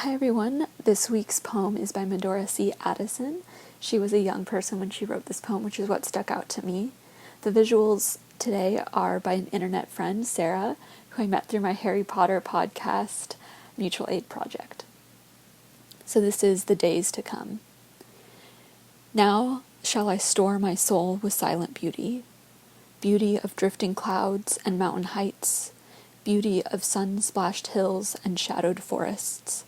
Hi everyone, this week's poem is by Medora C. Addison. She was a young person when she wrote this poem, which is what stuck out to me. The visuals today are by an internet friend, Sarah, who I met through my Harry Potter podcast mutual aid project. So this is The Days to Come. Now shall I store my soul with silent beauty, beauty of drifting clouds and mountain heights, beauty of sun-splashed hills and shadowed forests,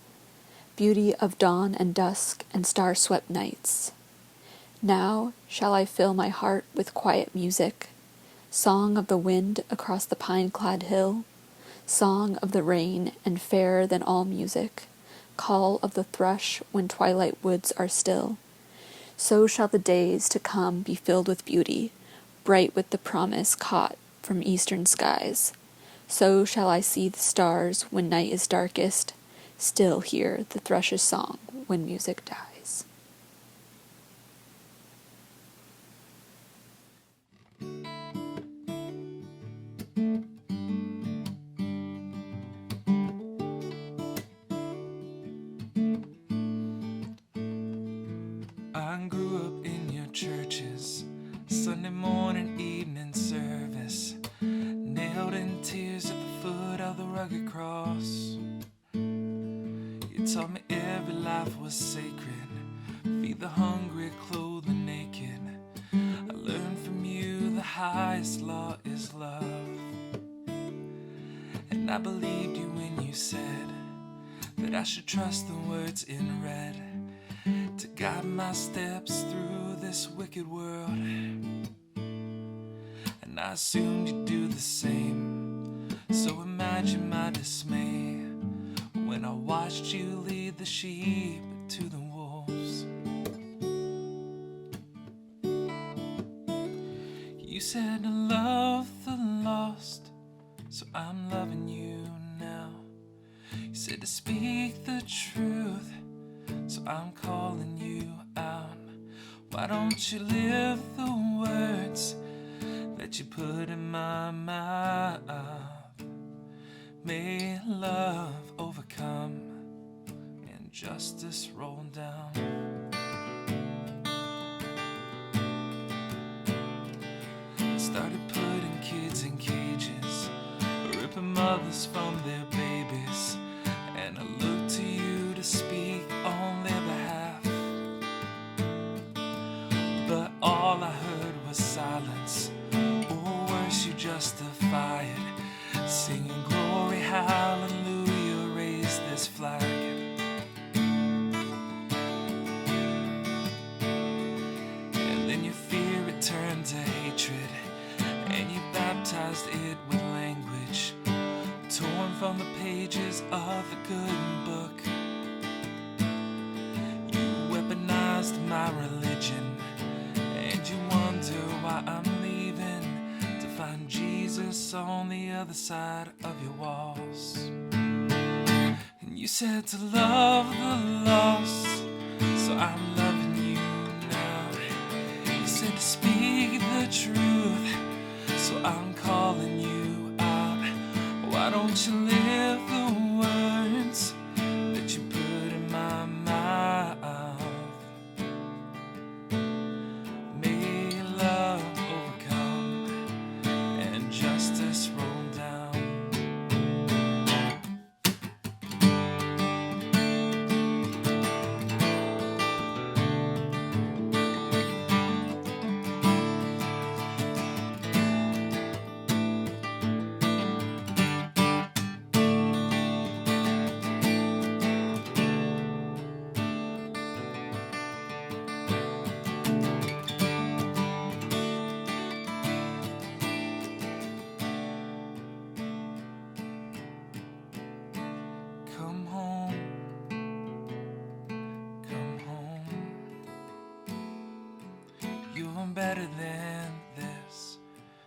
beauty of dawn and dusk and star-swept nights. Now shall I fill my heart with quiet music, song of the wind across the pine-clad hill, song of the rain and fairer than all music, call of the thrush when twilight woods are still. So shall the days to come be filled with beauty, bright with the promise caught from eastern skies. So shall I see the stars when night is darkest, still hear the thrush's song when music dies. I grew up in your churches, Sunday morning, evening service, nailed in tears at the foot of the rugged cross. You taught me every life was sacred, feed the hungry, clothe the naked. I learned from you the highest law is love. And I believed you when you said that I should trust the words in red to guide my steps through this wicked world. And I assumed you'd do the same, so imagine my dismay when I watched you lead the sheep to the wolves. You said to love the lost, so I'm loving you now. You said to speak the truth, so I'm calling you out. Why don't you live the words that you put in my mouth? May love overcome and justice roll down. I started putting kids in cages, ripping mothers from their babies, and I looked to you to speak on their behalf. But all I heard was silence, or worse, you justify it, singing glory, hallelujah, raise this flag. And then your fear, it turned to hatred, and you baptized it with language torn from the pages of the good book. You weaponized my religion, and you wonder why I'm leaving to find Jesus on the other side of your walls. And you said to love the lost, so I'm loving you now. You said to speak the truth, so I'm calling you out. Why don't you live the words that you put in my mouth? May love overcome and justice roll down. Come home, come home. You're better than this.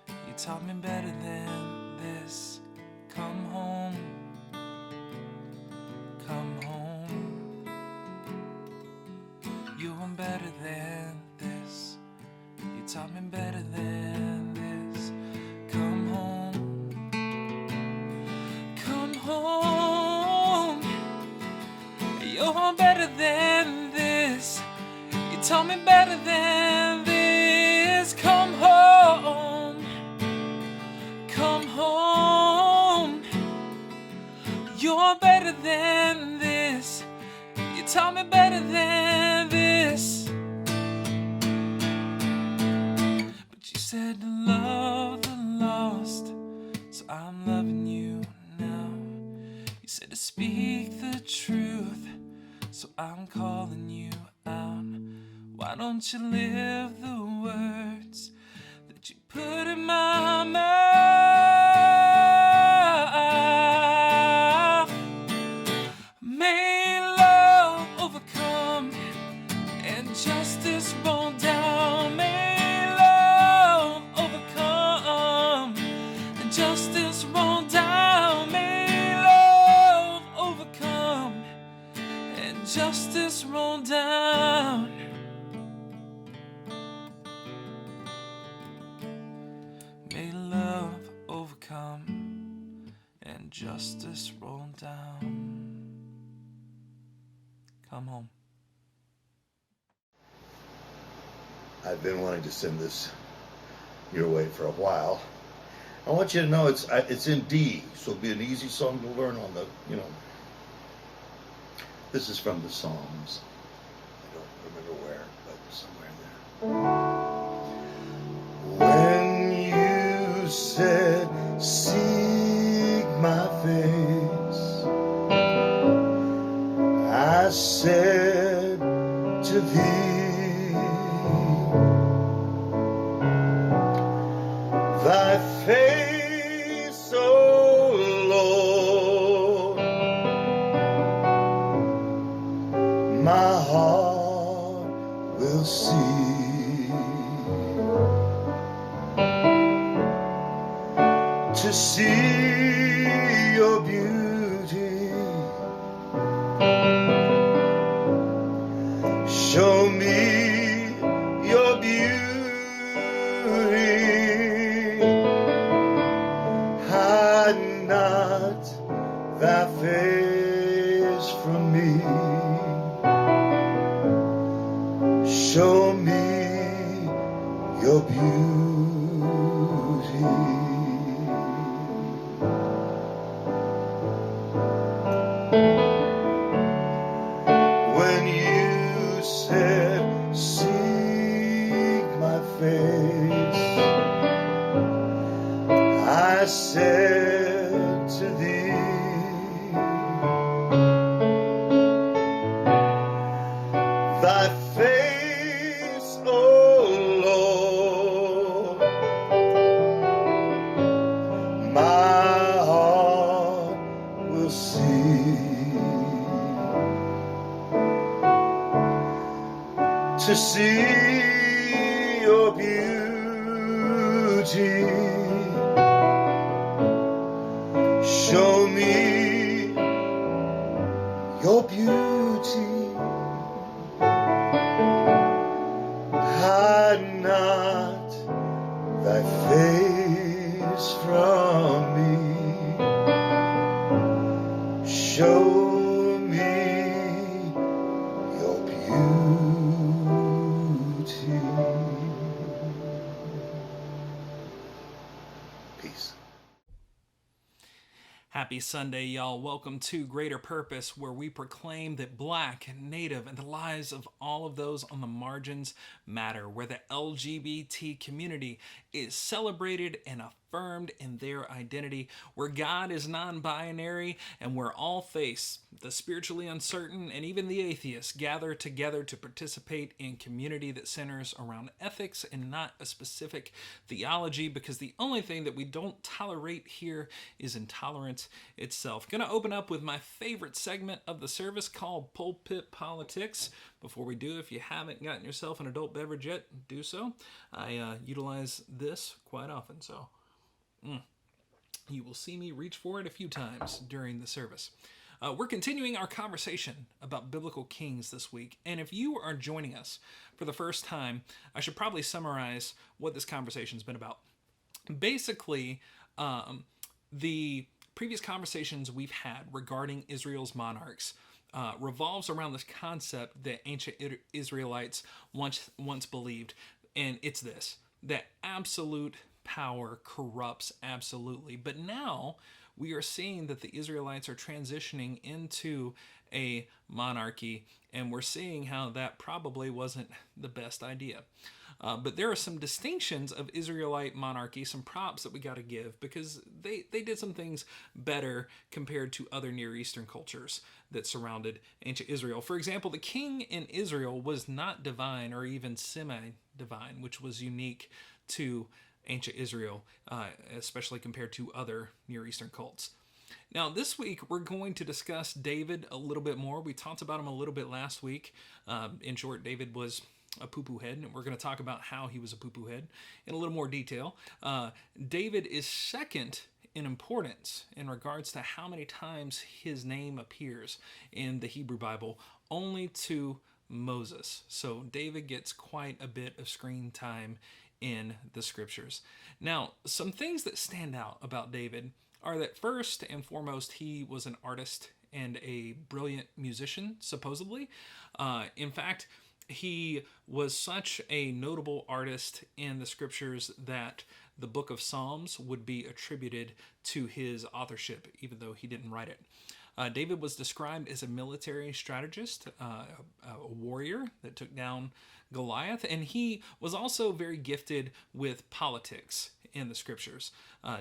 You taught me better than this. Come home, come home. You're better than this. You taught me better than this. Come home, come home. taught me better than this. Come home, come home. You're better than this. You taught me better than this. But you said to love the lost, so I'm loving you now. You said to speak the truth, so I'm calling you out. Why don't you live the words that you put in my mouth? May love overcome and justice roll down. May love overcome and justice roll down. May love overcome and justice roll down. May love overcome and justice roll down. Come home. I've been wanting to send this your way for a while. I want you to know it's in D, so it'll be an easy song to learn on the, This is from the Psalms. I don't remember where, but somewhere there. When you said, seek my face, I said to thee, thy face, O Lord, my heart will see, to see your beauty. Show me your beauty. Hide not thy face from me. Show me your beauty. When you said, seek my face, I said to thee, thy face, O Lord, my heart will see, to see your beauty. Show me your beauty. Hide not thy face from me. Show me your beauty. Peace. Happy Sunday, y'all. Welcome to Greater Purpose, where we proclaim that Black, Native, and the lives of all of those on the margins matter, where the LGBT community is celebrated and affirmed in their identity, where God is non-binary, and where all faiths, the spiritually uncertain and even the atheists, gather together to participate in community that centers around ethics and not a specific theology, because the only thing that we don't tolerate here is intolerance itself. Gonna open up with my favorite segment of the service called Pulpit Politics. Before we do, if you haven't gotten yourself an adult beverage yet, do so. I utilize this quite often, so you will see me reach for it a few times during the service. We're continuing our conversation about biblical kings this week, and if you are joining us for the first time, I should probably summarize what this conversation's been about. Basically, the previous conversations we've had regarding Israel's monarchs revolves around this concept that ancient Israelites once believed, and it's this: that absolute power corrupts absolutely. But now we are seeing that the Israelites are transitioning into a monarchy, and we're seeing how that probably wasn't the best idea. But there are some distinctions of Israelite monarchy, some props that we got to give, because they did some things better compared to other Near Eastern cultures that surrounded ancient Israel. For example, the king in Israel was not divine or even semi-divine, which was unique to ancient Israel, especially compared to other Near Eastern cults. Now, this week, we're going to discuss David a little bit more. We talked about him a little bit last week. In short, David was a poo-poo head, and we're going to talk about how he was a poo-poo head in a little more detail. David is second in importance in regards to how many times his name appears in the Hebrew Bible, only to Moses. So David gets quite a bit of screen time in the scriptures. Now, some things that stand out about David are that first and foremost, he was an artist and a brilliant musician, supposedly. In fact, he was such a notable artist in the scriptures that the book of Psalms would be attributed to his authorship, even though he didn't write it. David was described as a military strategist, a warrior that took down Goliath, and he was also very gifted with politics in the scriptures.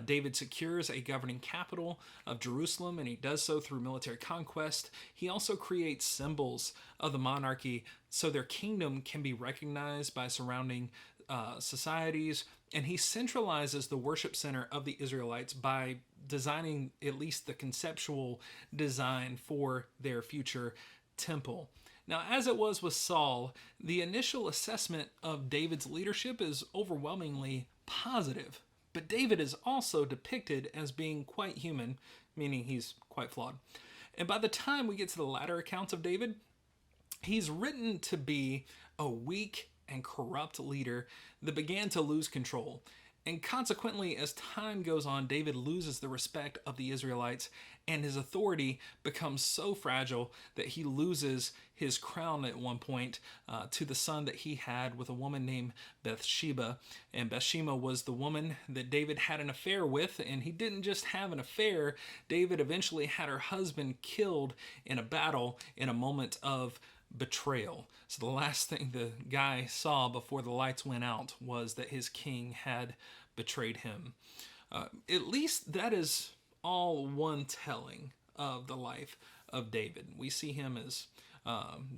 David secures a governing capital of Jerusalem, and he does so through military conquest. He also creates symbols of the monarchy so their kingdom can be recognized by surrounding societies, and he centralizes the worship center of the Israelites by designing at least the conceptual design for their future temple. Now, as it was with Saul, the initial assessment of David's leadership is overwhelmingly positive, but David is also depicted as being quite human, meaning he's quite flawed. And by the time we get to the latter accounts of David, he's written to be a weak and corrupt leader that began to lose control. And consequently, as time goes on, David loses the respect of the Israelites, and his authority becomes so fragile that he loses his crown at one point to the son that he had with a woman named Bathsheba. And Bathsheba was the woman that David had an affair with, and he didn't just have an affair. David eventually had her husband killed in a battle in a moment of betrayal. So the last thing the guy saw before the lights went out was that his king had betrayed him. At least that is all one telling of the life of David. We see him as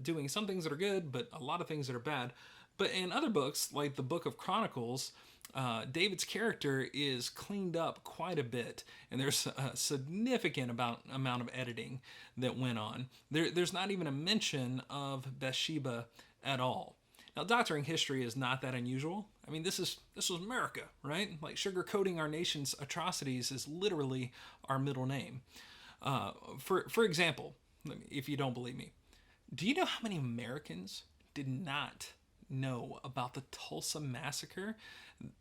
doing some things that are good, but a lot of things that are bad. But in other books, like the Book of Chronicles, David's character is cleaned up quite a bit, and there's a significant amount of editing that went on. There's not even a mention of Bathsheba at all. Now, doctoring history is not that unusual. I mean, this was America, right? Like, sugarcoating our nation's atrocities is literally our middle name. For example, if you don't believe me, do you know how many Americans did not know about the Tulsa massacre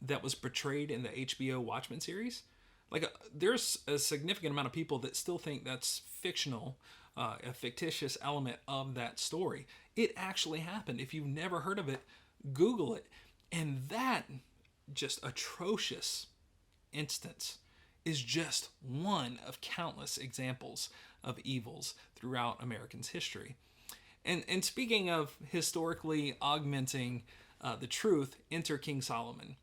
that was portrayed in the HBO Watchmen series? Like, there's a significant amount of people that still think that's fictional, a fictitious element of that story. It actually happened. If you've never heard of it, Google it. And that just atrocious instance is just one of countless examples of evils throughout Americans' history. And speaking of historically augmenting the truth, enter King Solomon.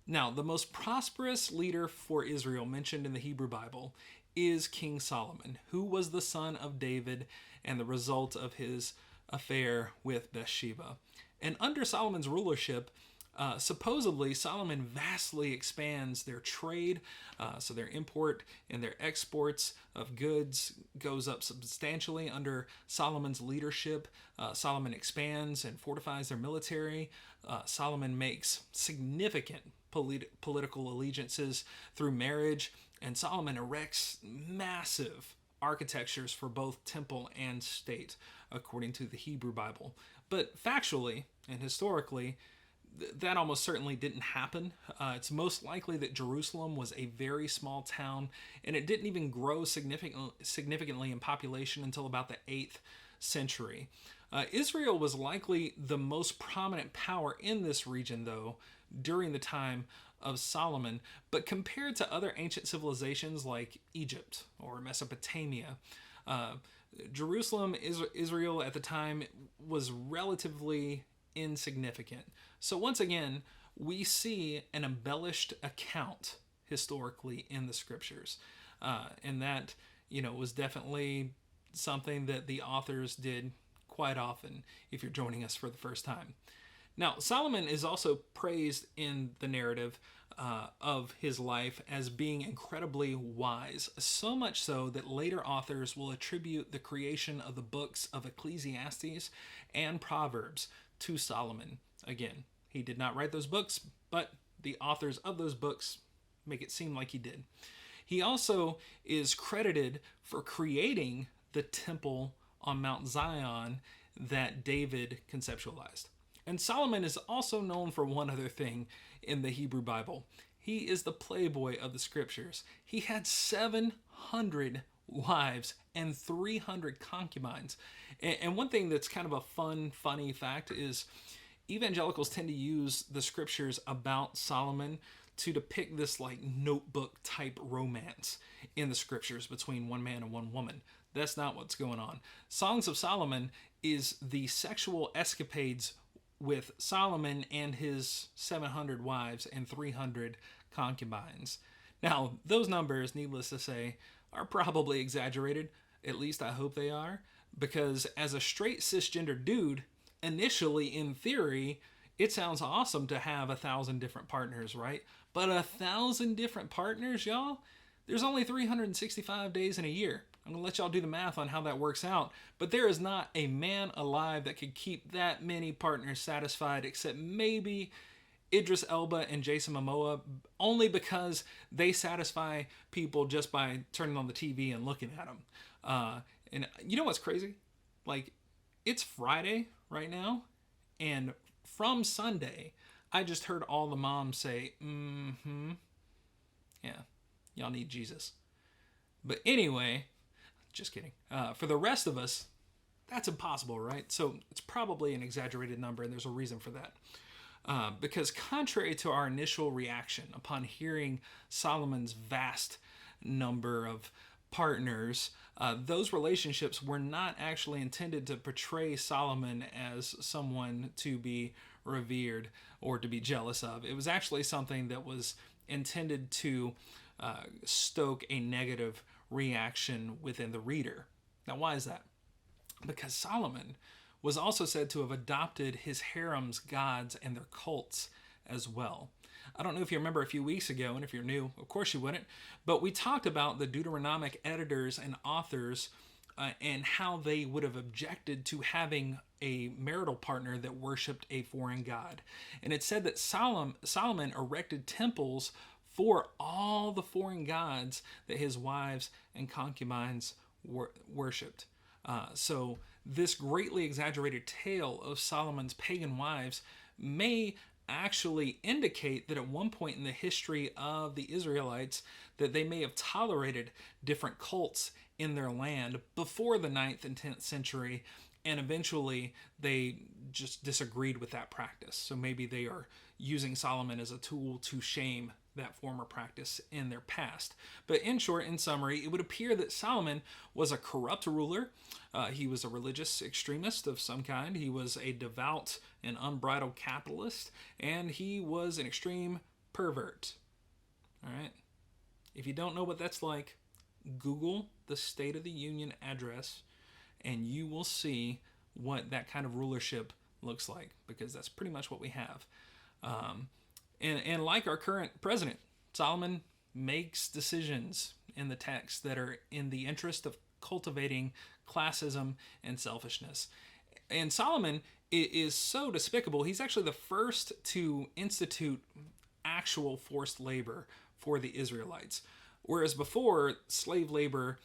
Now, the most prosperous leader for Israel mentioned in the Hebrew Bible is King Solomon, who was the son of David and the result of his affair with Bathsheba. And under Solomon's rulership, supposedly Solomon vastly expands their trade, so their import and their exports of goods goes up substantially under Solomon's leadership. Solomon expands and fortifies their military. Solomon makes significant political allegiances through marriage, and Solomon erects massive architectures for both temple and state, according to the Hebrew Bible. But factually and historically, that almost certainly didn't happen. It's most likely that Jerusalem was a very small town, and it didn't even grow significantly in population until about the 8th century. Israel was likely the most prominent power in this region, though, during the time of Solomon, but compared to other ancient civilizations like Egypt or Mesopotamia, Jerusalem, Israel at the time was relatively insignificant. So once again, we see an embellished account historically in the scriptures, and that was definitely something that the authors did quite often. If you're joining us for the first time. Now, Solomon is also praised in the narrative of his life as being incredibly wise, so much so that later authors will attribute the creation of the books of Ecclesiastes and Proverbs to Solomon. Again, he did not write those books, but the authors of those books make it seem like he did. He also is credited for creating the temple on Mount Zion that David conceptualized. And Solomon is also known for one other thing in the Hebrew Bible. He is the playboy of the scriptures. He had 700 wives and 300 concubines. And one thing that's kind of a funny fact is evangelicals tend to use the scriptures about Solomon to depict this like notebook type romance in the scriptures between one man and one woman. That's not what's going on. Songs of Solomon is the sexual escapades with Solomon and his 700 wives and 300 concubines. Now, those numbers, needless to say, are probably exaggerated. At least I hope they are. Because as a straight cisgender dude, initially, in theory, it sounds awesome to have 1,000 different partners, right? But 1,000 different partners, y'all? There's only 365 days in a year. I'm going to let y'all do the math on how that works out. But there is not a man alive that could keep that many partners satisfied except maybe Idris Elba and Jason Momoa, only because they satisfy people just by turning on the TV and looking at them. And you know what's crazy? Like, it's Friday right now, and from Sunday, I just heard all the moms say, yeah, y'all need Jesus. But anyway, just kidding. For the rest of us, that's impossible, right? So it's probably an exaggerated number, and there's a reason for that. Because contrary to our initial reaction upon hearing Solomon's vast number of partners, those relationships were not actually intended to portray Solomon as someone to be revered or to be jealous of. It was actually something that was intended to stoke a negative reaction within the reader. Now, why is that? Because Solomon was also said to have adopted his harem's gods and their cults as well. I don't know if you remember a few weeks ago, and if you're new, of course you wouldn't, but we talked about the Deuteronomic editors and authors and how they would have objected to having a marital partner that worshipped a foreign god. And it said that Solomon erected temples for all the foreign gods that his wives and concubines worshipped. So this greatly exaggerated tale of Solomon's pagan wives may actually indicate that at one point in the history of the Israelites that they may have tolerated different cults in their land before the 9th and 10th century, and eventually they just disagreed with that practice. So maybe they are using Solomon as a tool to shame that former practice in their past. But in short, in summary, it would appear that Solomon was a corrupt ruler. He was a religious extremist of some kind. He was a devout and unbridled capitalist, and he was an extreme pervert. All right? If you don't know what that's like, Google the State of the Union address, and you will see what that kind of rulership looks like, because that's pretty much what we have. And like our current president, Solomon makes decisions in the text that are in the interest of cultivating classism and selfishness. And Solomon is so despicable, he's actually the first to institute actual forced labor for the Israelites. Whereas before, slave labor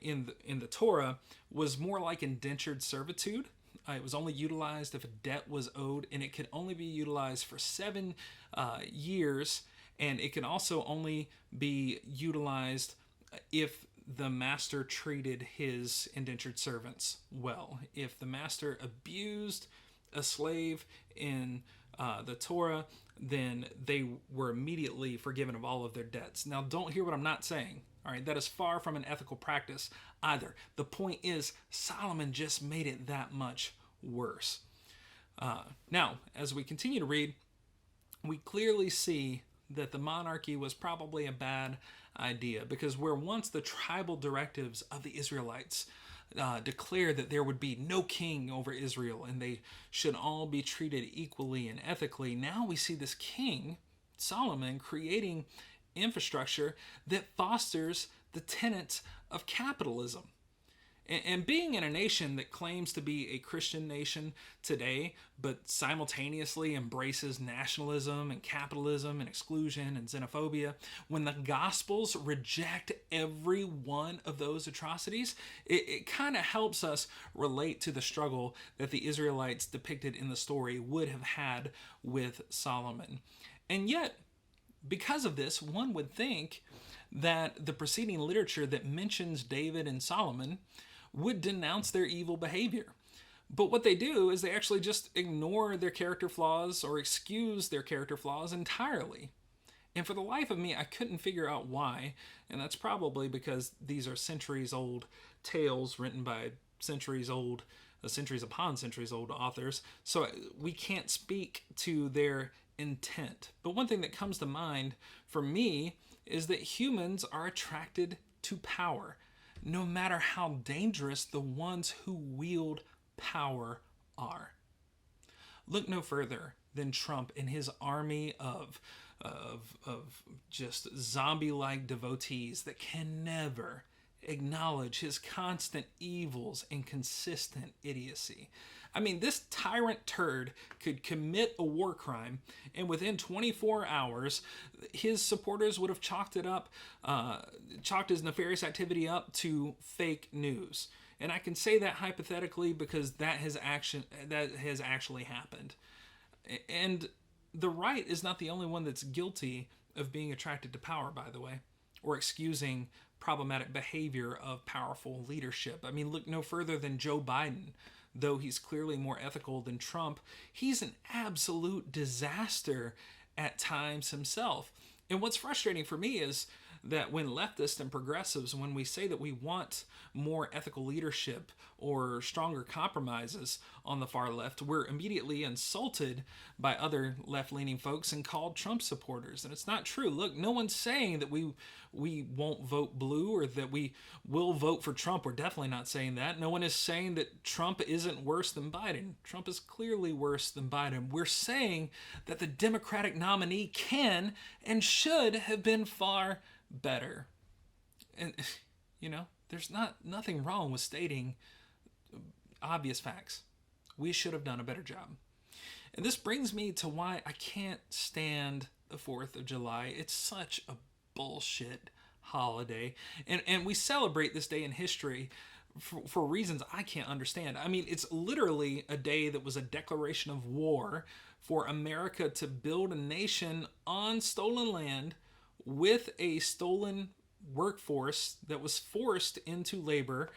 in the Torah was more like indentured servitude. It was only utilized if a debt was owed, and it could only be utilized for 7 years, and it can also only be utilized if the master treated his indentured servants well. If the master abused a slave in the Torah, then they were immediately forgiven of all of their debts. Now, don't hear what I'm not saying. All right, that is far from an ethical practice either. The point is, Solomon just made it that much worse. Now, as we continue to read, we clearly see that the monarchy was probably a bad idea, because where once the tribal directives of the Israelites declared that there would be no king over Israel and they should all be treated equally and ethically, now we see this king, Solomon, creating infrastructure that fosters the tenets of capitalism. And being in a nation that claims to be a Christian nation today, but simultaneously embraces nationalism and capitalism and exclusion and xenophobia, when the Gospels reject every one of those atrocities, it kind of helps us relate to the struggle that the Israelites depicted in the story would have had with Solomon. And yet, because of this, one would think that the preceding literature that mentions David and Solomon would denounce their evil behavior. But what they do is they actually just ignore their character flaws or excuse their character flaws entirely. And for the life of me, I couldn't figure out why. And that's probably because these are centuries old tales written by centuries upon centuries old authors. So we can't speak to their intent. But one thing that comes to mind for me is that humans are attracted to power, no matter how dangerous the ones who wield power are. Look no further than Trump and his army of just zombie-like devotees that can never acknowledge his constant evils and consistent idiocy. I mean, this tyrant turd could commit a war crime, and within 24 hours, his supporters would have chalked his nefarious activity up to fake news. And I can say that hypothetically because that has actually happened. And the right is not the only one that's guilty of being attracted to power, by the way, or excusing problematic behavior of powerful leadership. I mean, look no further than Joe Biden. Though he's clearly more ethical than Trump, he's an absolute disaster at times himself. And what's frustrating for me is that when leftists and progressives, when we say that we want more ethical leadership or stronger compromises on the far left, we're immediately insulted by other left-leaning folks and called Trump supporters. And it's not true. Look, no one's saying that we won't vote blue or that we will vote for Trump. We're definitely not saying that. No one is saying that Trump isn't worse than Biden. Trump is clearly worse than Biden. We're saying that the Democratic nominee can and should have been far better. And, there's nothing wrong with stating obvious facts. We should have done a better job. And this brings me to why I can't stand the 4th of July. It's such a bullshit holiday. And we celebrate this day in history for reasons I can't understand. I mean, it's literally a day that was a declaration of war for America to build a nation on stolen land with a stolen workforce that was forced into labor.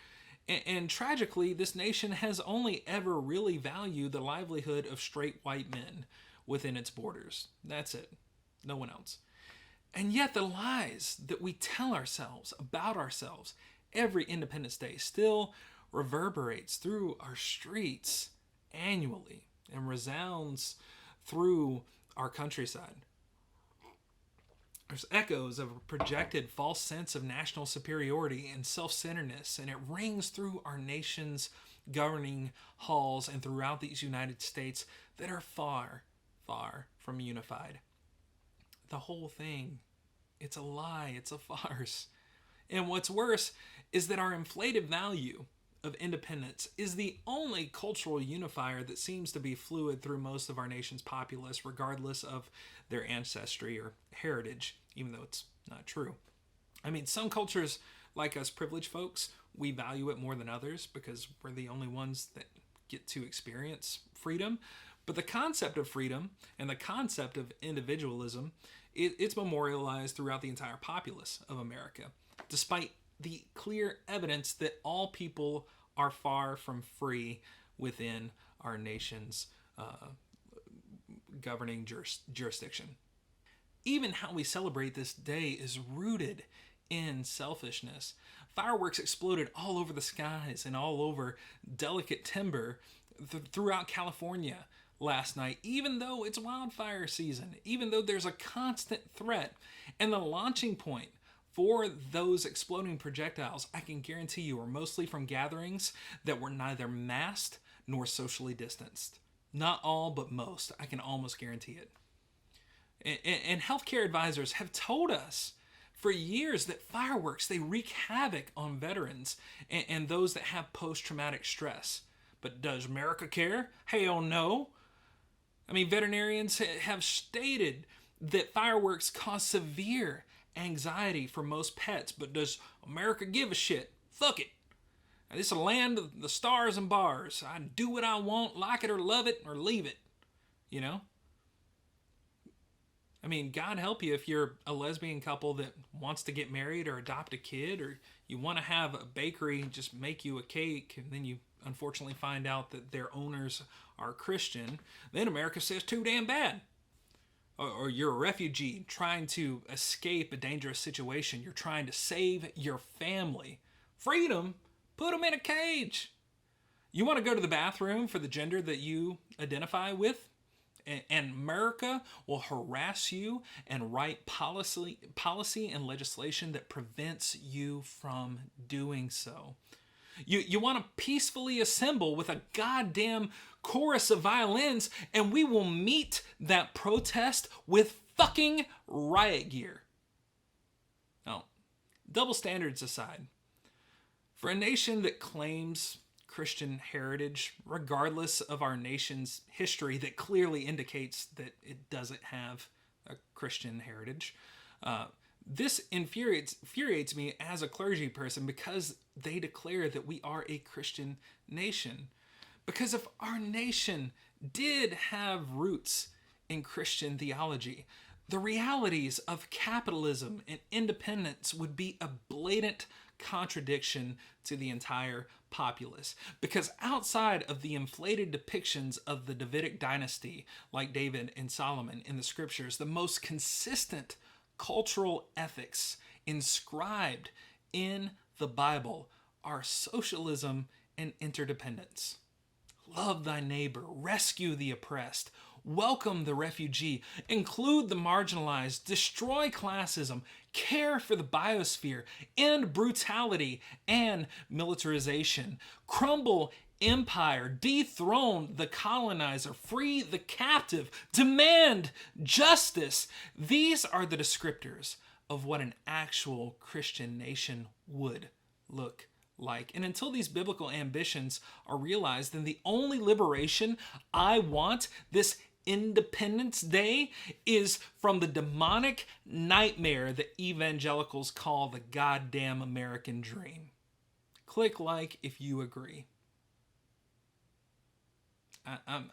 And tragically, this nation has only ever really valued the livelihood of straight white men within its borders. That's it. No one else. And yet the lies that we tell ourselves about ourselves every Independence Day still reverberates through our streets annually and resounds through our countryside. There's echoes of a projected false sense of national superiority and self-centeredness, and it rings through our nation's governing halls and throughout these United States that are far, far from unified. The whole thing, it's a lie, it's a farce. And what's worse is that our inflated value of independence is the only cultural unifier that seems to be fluid through most of our nation's populace, regardless of their ancestry or heritage, even though it's not true. I mean, some cultures, like us privileged folks, we value it more than others because we're the only ones that get to experience freedom. But the concept of freedom and the concept of individualism, it's memorialized throughout the entire populace of America, despite the clear evidence that all people are far from free within our nation's governing jurisdiction. Even how we celebrate this day is rooted in selfishness. Fireworks exploded all over the skies and all over delicate timber throughout California last night, even though it's wildfire season, even though there's a constant threat. And the launching point for those exploding projectiles, I can guarantee you, are mostly from gatherings that were neither masked nor socially distanced. Not all, but most. I can almost guarantee it. And healthcare advisors have told us for years that fireworks, they wreak havoc on veterans and those that have post-traumatic stress. But does America care? Hell no. I mean, veterinarians have stated that fireworks cause severe anxiety for most pets, but does America give a shit? Fuck it. Now, this is a land of the stars and bars. I do what I want, like it or love it, or leave it. You know? I mean, God help you if you're a lesbian couple that wants to get married or adopt a kid, or you want to have a bakery just make you a cake, and then you unfortunately find out that their owners are Christian. Then America says too damn bad. Or you're a refugee trying to escape a dangerous situation. You're trying to save your family. Freedom? Put them in a cage. You want to go to the bathroom for the gender that you identify with? And America will harass you and write policy and legislation that prevents you from doing so. You want to peacefully assemble with a goddamn chorus of violins, and we will meet that protest with fucking riot gear. Now, double standards aside, for a nation that claims Christian heritage, regardless of our nation's history that clearly indicates that it doesn't have a Christian heritage, this infuriates me as a clergy person because they declare that we are a Christian nation. Because if our nation did have roots in Christian theology, the realities of capitalism and independence would be a blatant contradiction to the entire populace. Because outside of the inflated depictions of the Davidic dynasty, like David and Solomon in the scriptures, the most consistent cultural ethics inscribed in the Bible are socialism and interdependence. Love thy neighbor, rescue the oppressed, welcome the refugee, include the marginalized, destroy classism, care for the biosphere, end brutality and militarization, crumble empire, dethrone the colonizer, free the captive, demand justice. These are the descriptors of what an actual Christian nation would look like. And until these biblical ambitions are realized, then the only liberation I want this Independence Day is from the demonic nightmare that evangelicals call the goddamn American dream. Click like if you agree.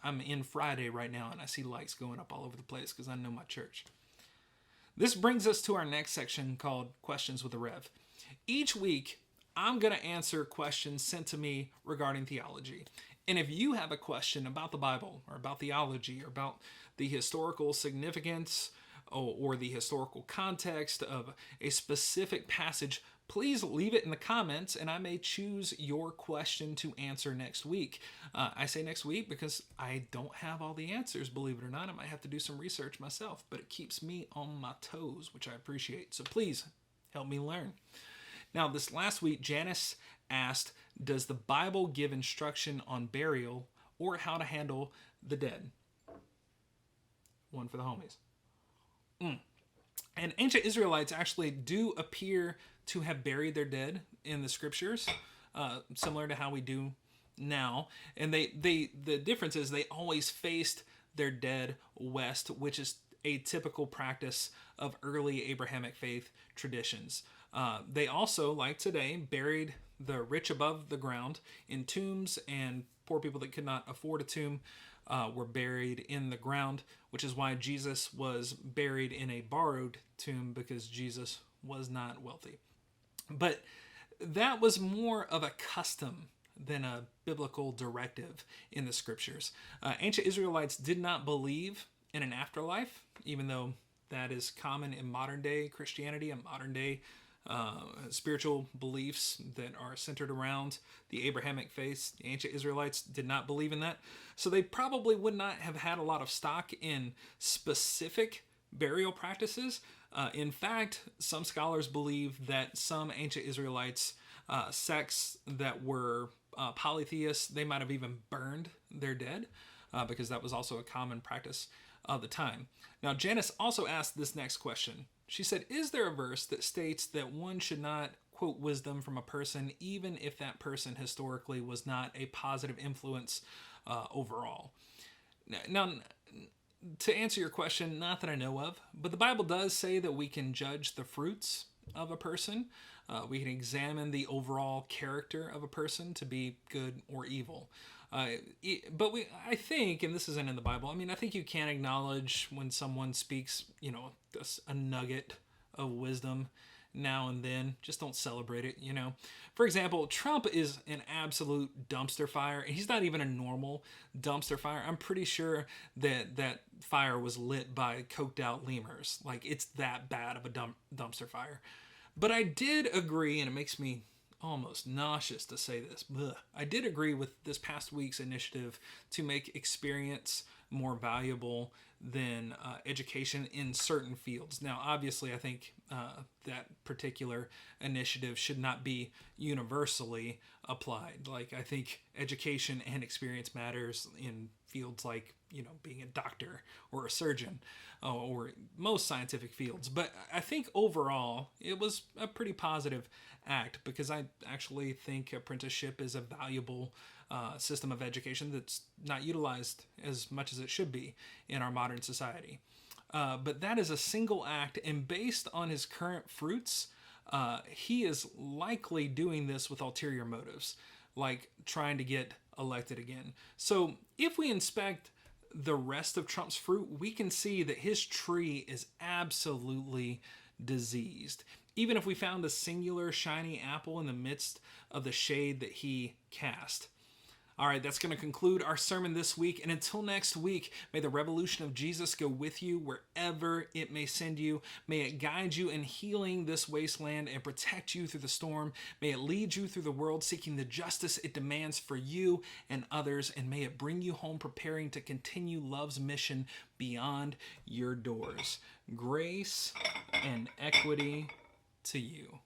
I'm in Friday right now, and I see likes going up all over the place because I know my church. This brings us to our next section called Questions with a Rev. Each week, I'm going to answer questions sent to me regarding theology. And if you have a question about the Bible or about theology or about the historical significance or the historical context of a specific passage, please leave it in the comments and I may choose your question to answer next week. I say next week because I don't have all the answers, believe it or not. I might have to do some research myself, but it keeps me on my toes, which I appreciate. So please help me learn. Now, this last week, Janice asked, does the Bible give instruction on burial or how to handle the dead? One for the homies. And ancient Israelites actually do appear to have buried their dead in the scriptures, similar to how we do now. And the difference is they always faced their dead west, which is a typical practice of early Abrahamic faith traditions. They also, like today, buried the rich above the ground in tombs, and poor people that could not afford a tomb were buried in the ground, which is why Jesus was buried in a borrowed tomb, because Jesus was not wealthy. But that was more of a custom than a biblical directive in the scriptures. Ancient Israelites did not believe in an afterlife, even though that is common in modern day Christianity and modern day spiritual beliefs that are centered around the Abrahamic faith. The ancient Israelites did not believe in that. So they probably would not have had a lot of stock in specific burial practices. In fact, some scholars believe that some ancient Israelites, sects that were polytheists, they might have even burned their dead, because that was also a common practice of the time. Now, Janice also asked this next question. She said, is there a verse that states that one should not quote wisdom from a person, even if that person historically was not a positive influence overall? Now, to answer your question, not that I know of, but the Bible does say that we can judge the fruits of a person. We can examine the overall character of a person to be good or evil. But I think, and this isn't in the Bible, I mean, I think you can acknowledge when someone speaks, a nugget of wisdom now and then. Just don't celebrate it, For example, Trump is an absolute dumpster fire, and he's not even a normal dumpster fire. I'm pretty sure that fire was lit by coked out lemurs. Like, it's that bad of a dumpster fire. But I did agree, and it makes me almost nauseous to say this. I did agree with this past week's initiative to make experience more valuable than education in certain fields. Now, obviously, I think that particular initiative should not be universally applied. Like, I think education and experience matters in fields like, being a doctor or a surgeon, or most scientific fields. But I think overall it was a pretty positive act, because I actually think apprenticeship is a valuable system of education that's not utilized as much as it should be in our modern society. But that is a single act, and based on his current fruits, he is likely doing this with ulterior motives, like trying to get elected again. So if we inspect the rest of Trump's fruit, we can see that his tree is absolutely diseased. Even if we found a singular shiny apple in the midst of the shade that he cast. All right, that's going to conclude our sermon this week. And until next week, may the revolution of Jesus go with you wherever it may send you. May it guide you in healing this wasteland and protect you through the storm. May it lead you through the world seeking the justice it demands for you and others. And may it bring you home preparing to continue love's mission beyond your doors. Grace and equity to you.